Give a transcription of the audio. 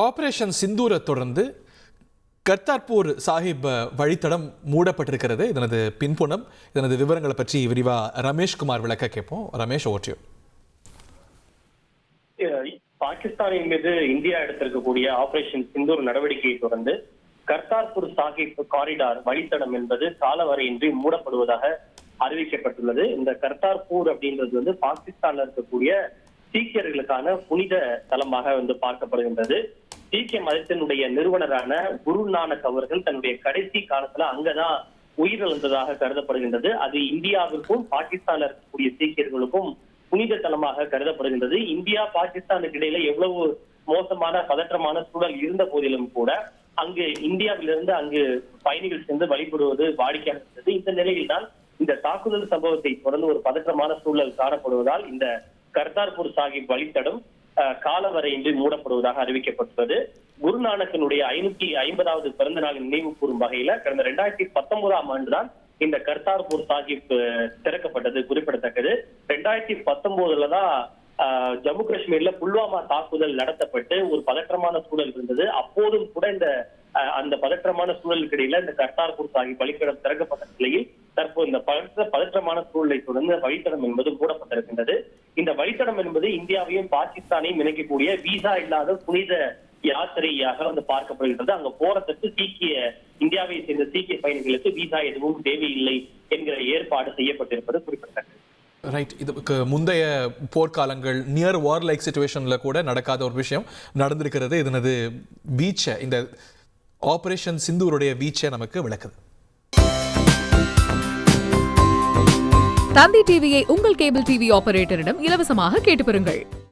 Operation சிந்தூரை தொடர்ந்து கர்த்தார்பூர் சாஹிப் வழித்தடம் மூடப்பட்டிருக்கிறது. இதனது பின்புலம், இதனது விவரங்களை பற்றி விரிவா ரமேஷ்குமார் விளக்க கேட்போம். ரமேஷ், ஓட்டியோ. பாகிஸ்தானின் மீது இந்தியா எடுத்திருக்கக்கூடிய ஆபரேஷன் சிந்தூர் நடவடிக்கையை தொடர்ந்து கர்த்தார்பூர் சாஹிப் காரிடார் வழித்தடம் என்பது காலவரையின்றி மூடப்படுவதாக அறிவிக்கப்பட்டுள்ளது. இந்த கர்த்தார்பூர் அப்படின்றது பாகிஸ்தான்ல இருக்கக்கூடிய சீக்கியர்களுக்கான புனித தலமாக பார்க்கப்படுகின்றது. சீக்கிய மதத்தினுடைய நிறுவனரான குரு நானக் அவர்கள் தன்னுடைய கடைசி காலத்துல அங்கதான் உயிரிழந்ததாக கருதப்படுகின்றது. அது இந்தியாவிற்கும் பாகிஸ்தான்ல இருக்கக்கூடிய சீக்கியர்களுக்கும் புனித தலமாக கருதப்படுகின்றது. இந்தியா பாகிஸ்தானுக்கு இடையில எவ்வளவு மோசமான பதற்றமான சூழல் இருந்த போதிலும் கூட அங்கு இந்தியாவிலிருந்து அங்கு பயணிகள் சென்று வழிபடுவது வாடிக்கையாக இருந்தது. இந்த நிலையில்தான் இந்த தாக்குதல் சம்பவத்தை தொடர்ந்து ஒரு பதற்றமான சூழல் காணப்படுவதால் இந்த கர்த்தார்பூர் சாஹிப் வழித்தடம் காலவரையின்றி மூடப்படுவதாக அறிவிக்கப்பட்டுள்ளது. குருநானக்கினுடைய 550வது பிறந்த நாளின் நினைவு கூறும் வகையில கடந்த 2019ஆம் ஆண்டுதான் இந்த கர்த்தார்பூர் சாஹிப் திறக்கப்பட்டது குறிப்பிடத்தக்கது. 2019 தான் ஜம்மு காஷ்மீர்ல புல்வாமா தாக்குதல் நடத்தப்பட்டு ஒரு பதற்றமான சூழல் இருந்தது. அப்போதும் கூட அந்த பதற்றமான சூழலுக்கு இடையில இந்த கர்த்தார்பூர் சாஹிப் வழித்தடம் திறக்கப்பட்ட நிலையில் தற்போது இந்த பதற்றமான சூழலை தொடர்ந்து வழித்தடம் என்பது மூடப்பட்டிருக்கின்றது. இந்த வழித்தடம் என்பது இந்தியாவையும் பாகிஸ்தானையும் இணைக்கக்கூடிய விசா இல்லாத புனித யாத்திரையாக பார்க்கப்படுகின்றது. அங்க போறதுக்கு இந்தியாவை சேர்ந்த சீக்கிய பயணிகளுக்கு விசா எதுவும் தேவையில்லை என்கிற ஏற்பாடு செய்யப்பட்டிருப்பது குறிப்பிடத்தக்கது. ரைட். இதுக்கு முந்தைய போர்க்காலங்கள் நியர் வார் லைக் சிச்சுவேஷன்ல கூட நடக்காத ஒரு விஷயம் நடந்திருக்கிறது. இதனது வீச்சை, இந்த ஆபரேஷன் சிந்தூருடைய வீச்சை நமக்கு விளக்குது. தந்தி டிவியை உங்கள் கேபிள் டிவி ஆபரேட்டரிடம் இலவசமாக கேட்டு பெறுங்கள்.